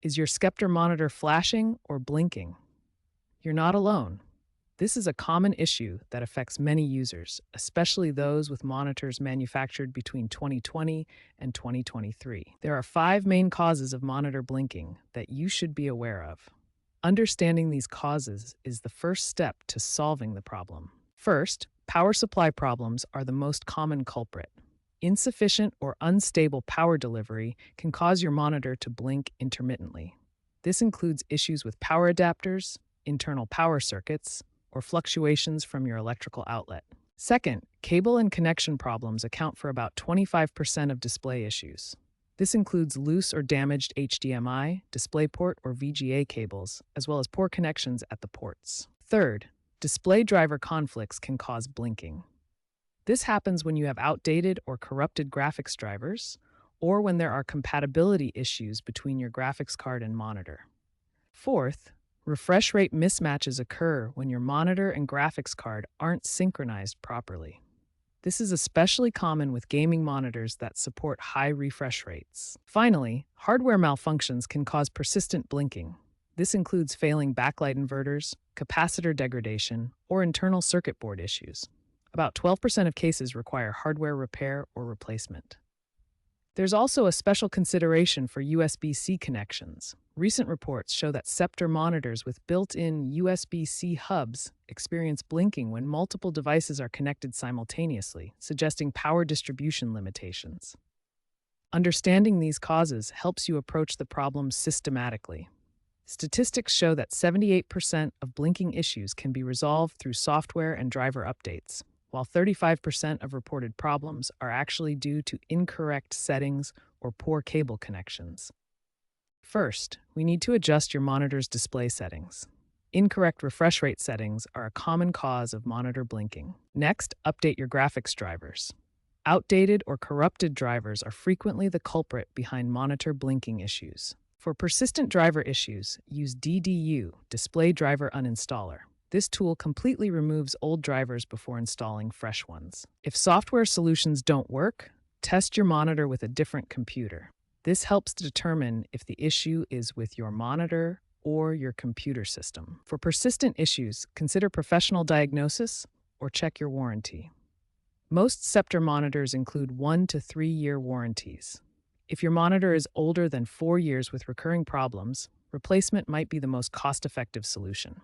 Is your Sceptre monitor flashing or blinking? You're not alone. This is a common issue that affects many users, especially those with monitors manufactured between 2020 and 2023. There are 5 main causes of monitor blinking that you should be aware of. Understanding these causes is the first step to solving the problem. First, power supply problems are the most common culprit. Insufficient or unstable power delivery can cause your monitor to blink intermittently. This includes issues with power adapters, internal power circuits, or fluctuations from your electrical outlet. Second, cable and connection problems account for about 25% of display issues. This includes loose or damaged HDMI, DisplayPort, or VGA cables, as well as poor connections at the ports. Third, display driver conflicts can cause blinking. This happens when you have outdated or corrupted graphics drivers, or when there are compatibility issues between your graphics card and monitor. Fourth, refresh rate mismatches occur when your monitor and graphics card aren't synchronized properly. This is especially common with gaming monitors that support high refresh rates. Finally, hardware malfunctions can cause persistent blinking. This includes failing backlight inverters, capacitor degradation, or internal circuit board issues. About 12% of cases require hardware repair or replacement. There's also a special consideration for USB-C connections. Recent reports show that Sceptre monitors with built-in USB-C hubs experience blinking when multiple devices are connected simultaneously, suggesting power distribution limitations. Understanding these causes helps you approach the problem systematically. Statistics show that 78% of blinking issues can be resolved through software and driver updates, while 35% of reported problems are actually due to incorrect settings or poor cable connections. First, we need to adjust your monitor's display settings. Incorrect refresh rate settings are a common cause of monitor blinking. Next, update your graphics drivers. Outdated or corrupted drivers are frequently the culprit behind monitor blinking issues. For persistent driver issues, use DDU, Display Driver Uninstaller. This tool completely removes old drivers before installing fresh ones. If software solutions don't work, test your monitor with a different computer. This helps to determine if the issue is with your monitor or your computer system. For persistent issues, consider professional diagnosis or check your warranty. Most Sceptre monitors include 1 to 3 year warranties. If your monitor is older than 4 years with recurring problems, replacement might be the most cost-effective solution.